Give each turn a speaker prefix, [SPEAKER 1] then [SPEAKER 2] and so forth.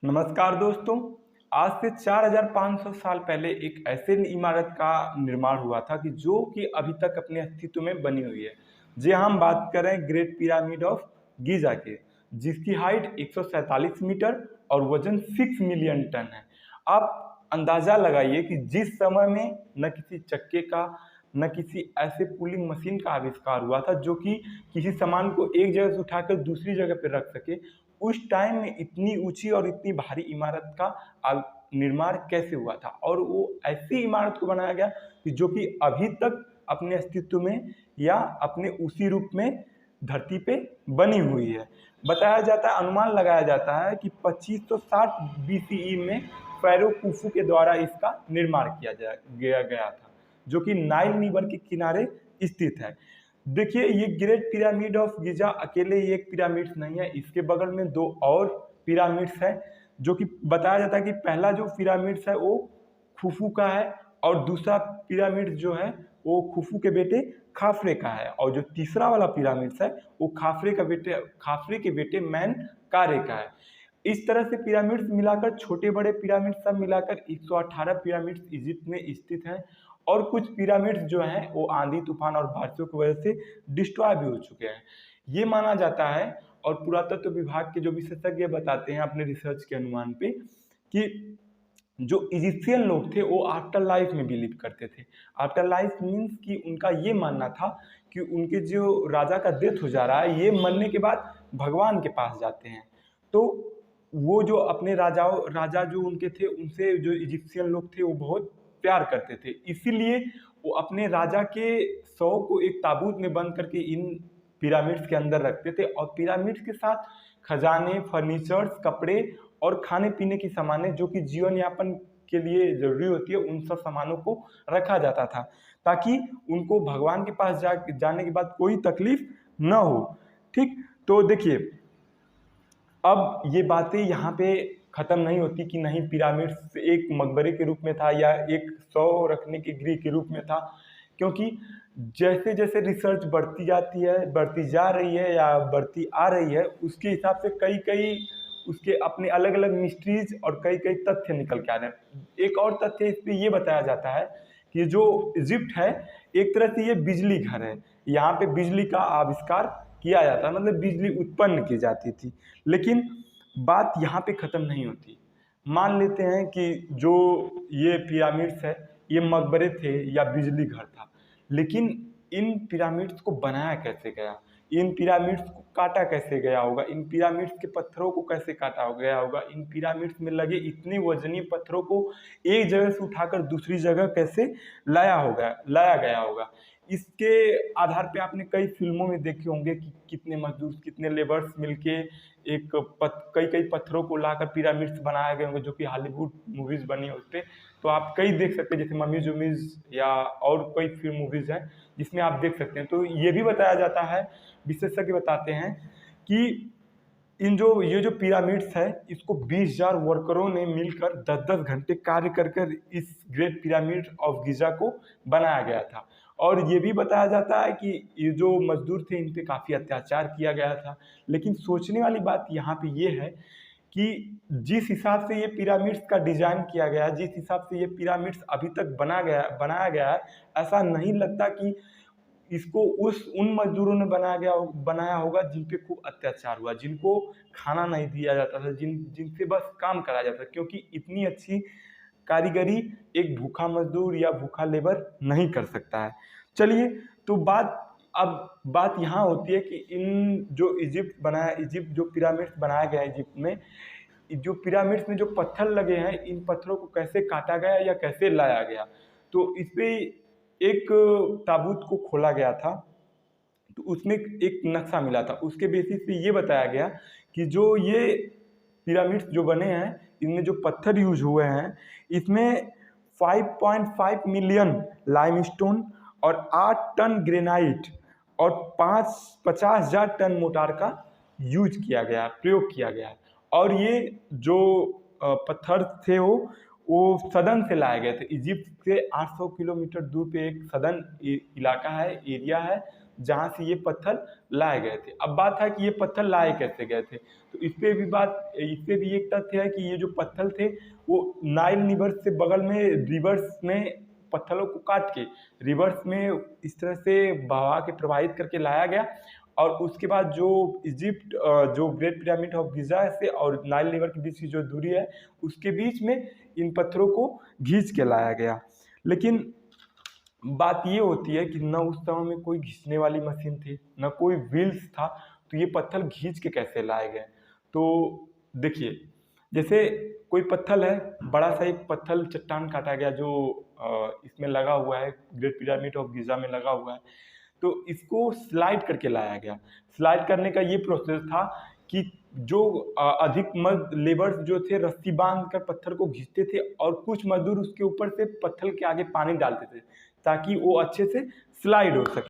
[SPEAKER 1] नमस्कार दोस्तों। आज से 4500 साल पहले एक ऐसे इमारत का निर्माण हुआ था कि जो कि अभी तक अपने अस्तित्व में बनी हुई है। जी हाँ, हम बात कर रहे हैं ग्रेट पिरामिड ऑफ गीजा के, जिसकी हाइट 147 मीटर और वजन 6 मिलियन टन है। आप अंदाजा लगाइए कि जिस समय में न किसी चक्के का न किसी ऐसे पुलिंग मशीन का आविष्कार हुआ था जो कि किसी सामान को एक जगह से उठाकर दूसरी जगह पर रख सके, उस टाइम में इतनी ऊंची और इतनी भारी इमारत का निर्माण कैसे हुआ था। और वो ऐसी इमारत को बनाया गया कि जो कि अभी तक अपने अस्तित्व में या अपने उसी रूप में धरती पे बनी हुई है। बताया जाता है, अनुमान लगाया जाता है कि 2560 बीसीई में फैरो कुफू के द्वारा इसका निर्माण किया गया था, जो कि नाइल रिवर के किनारे स्थित है। देखिए, ये ग्रेट पिरामिड ऑफ गिजा अकेले ही एक पिरामिड नहीं है, इसके बगल में दो और पिरामिड्स है, जो कि बताया जाता है कि पहला जो पिरामिड्स है वो खुफू का है और दूसरा पिरामिड जो है वो खुफू के बेटे खाफरे का है, और जो तीसरा वाला पिरामिड्स है वो खाफरे के बेटे मैन कारे का है। इस तरह से पिरामिड्स मिलाकर, छोटे बड़े पिरामिड सब मिलाकर 118 पिरामिड्स इजिप्ट में स्थित हैं। और कुछ पिरामिड्स जो हैं वो आंधी तूफान और बारिशों की वजह से डिस्ट्रॉय भी हो चुके हैं। ये माना जाता है, और पुरातत्व विभाग के जो विशेषज्ञ बताते हैं अपने रिसर्च के अनुमान पे, कि जो इजिप्शियन लोग थे वो आफ्टर लाइफ में बिलीव करते थे। आफ्टर लाइफ मीन्स कि उनका ये मानना था कि उनके जो राजा का डेथ हो जा रहा है, ये मरने के बाद भगवान के पास जाते हैं। तो वो जो अपने राजा जो उनके थे, उनसे जो इजिप्शियन लोग थे वो बहुत प्यार करते थे, इसीलिए वो अपने राजा के शव को एक ताबूत में बंद करके इन पिरामिड्स के अंदर रखते थे, और पिरामिड्स के साथ खजाने, फर्नीचर्स, कपड़े और खाने पीने की सामानें जो कि जीवन यापन के लिए जरूरी होती है, उन सब सामानों को रखा जाता था, ताकि उनको भगवान के पास जाने के बाद कोई तकलीफ न हो। ठीक, तो देखिए, अब ये बातें यहाँ पे ख़त्म नहीं होती कि नहीं पिरामिड्स एक मकबरे के रूप में था या एक शव रखने के गृह के रूप में था, क्योंकि जैसे जैसे रिसर्च बढ़ती जाती है, बढ़ती जा रही है या बढ़ती आ रही है, उसके हिसाब से कई कई उसके अपने अलग अलग मिस्ट्रीज और कई कई तथ्य निकल के आ रहे हैं। एक और तथ्य इस पर ये बताया जाता है कि जो इजिप्ट है, एक तरह से ये बिजली घर है। यहाँ पे बिजली का आविष्कार किया जाता है, मतलब बिजली उत्पन्न की जाती थी। लेकिन बात यहाँ पे ख़त्म नहीं होती। मान लेते हैं कि जो ये पिरामिड्स है ये मकबरे थे या बिजली घर था, लेकिन इन पिरामिड्स को बनाया कैसे गया, इन पिरामिड्स को काटा कैसे गया होगा, इन पिरामिड्स के पत्थरों को कैसे काटा गया होगा, इन पिरामिड्स में लगे इतने वजनी पत्थरों को एक जगह से उठाकर दूसरी जगह कैसे लाया गया होगा। इसके आधार पे आपने कई फिल्मों में देखे होंगे कि कितने मजदूर, कितने लेबर्स मिलके कई कई पत्थरों को लाकर पिरामिड्स बनाए गए होंगे, जो कि हॉलीवुड मूवीज बनी है उस पर। तो आप कई देख सकते हैं, जैसे मम्मीज उमीज या और कई फिल्म मूवीज हैं जिसमें आप देख सकते हैं। तो ये भी बताया जाता है, विशेषज्ञ बताते हैं कि ये जो पिरामिड्स है, इसको 20,000 वर्करों ने मिलकर 10-10 घंटे कार्य कर इस ग्रेट पिरामिड ऑफ गिजा को बनाया गया था। और ये भी बताया जाता है कि ये जो मजदूर थे इन पे काफ़ी अत्याचार किया गया था। लेकिन सोचने वाली बात यहाँ पे ये है कि जिस हिसाब से ये पिरामिड्स का डिज़ाइन किया गया है, जिस हिसाब से ये पिरामिड्स अभी तक बनाया गया है, ऐसा नहीं लगता कि इसको उन मजदूरों ने बनाया होगा जिन पे खूब अत्याचार हुआ, जिनको खाना नहीं दिया जाता था, जिनसे बस काम कराया जाता था, क्योंकि इतनी अच्छी कारीगरी एक भूखा मजदूर या भूखा लेबर नहीं कर सकता है। चलिए, तो बात यहाँ होती है कि इन जो इजिप्ट जो पिरामिड्स बनाया गया है इजिप्ट में, जो पिरामिड्स में जो पत्थर लगे हैं, इन पत्थरों को कैसे काटा गया या कैसे लाया गया। तो इस पे एक ताबूत को खोला गया था, तो उसमें एक नक्शा मिला था, उसके बेसिस पे ये बताया गया कि जो ये पिरामिड्स जो बने हैं, इनमें जो पत्थर यूज हुए हैं, इसमें 5.5 मिलियन लाइमस्टोन और 8 टन ग्रेनाइट और 50,000 टन मोटार का प्रयोग किया गया। और ये जो पत्थर थे वो सदन से लाए गए थे। इजिप्ट से 800 किलोमीटर दूर पे एक सदन इलाका है, एरिया है, जहाँ से ये पत्थर लाए गए थे। अब बात है कि ये पत्थर लाए कैसे गए थे, तो इस पे भी एक तथ्य है कि ये जो पत्थर थे वो नाइल रिवर से बगल में रिवर्स में पत्थरों को काट के रिवर्स में इस तरह से बहा के प्रवाहित करके लाया गया, और उसके बाद जो इजिप्ट जो ग्रेट पिरामिड ऑफ गिजा से और नाइल रिवर के बीच की जो दूरी है उसके बीच में इन पत्थरों को घींच के लाया गया। लेकिन बात ये होती है कि न उस समय में कोई घिसने वाली मशीन थी, न कोई व्हील्स था, तो ये पत्थर घींच के कैसे लाए गए। तो देखिए, जैसे कोई पत्थर है, बड़ा सा एक पत्थर चट्टान काटा गया जो इसमें लगा हुआ है, ग्रेट पिरामिड ऑफ गिजा में लगा हुआ है, तो इसको स्लाइड करके लाया गया। स्लाइड करने का ये प्रोसेस था कि जो अधिक लेबर्स जो थे रस्सी बांध कर पत्थर को घींचते थे, और कुछ मजदूर उसके ऊपर से पत्थर के आगे पानी डालते थे ताकि वो अच्छे से स्लाइड हो सके।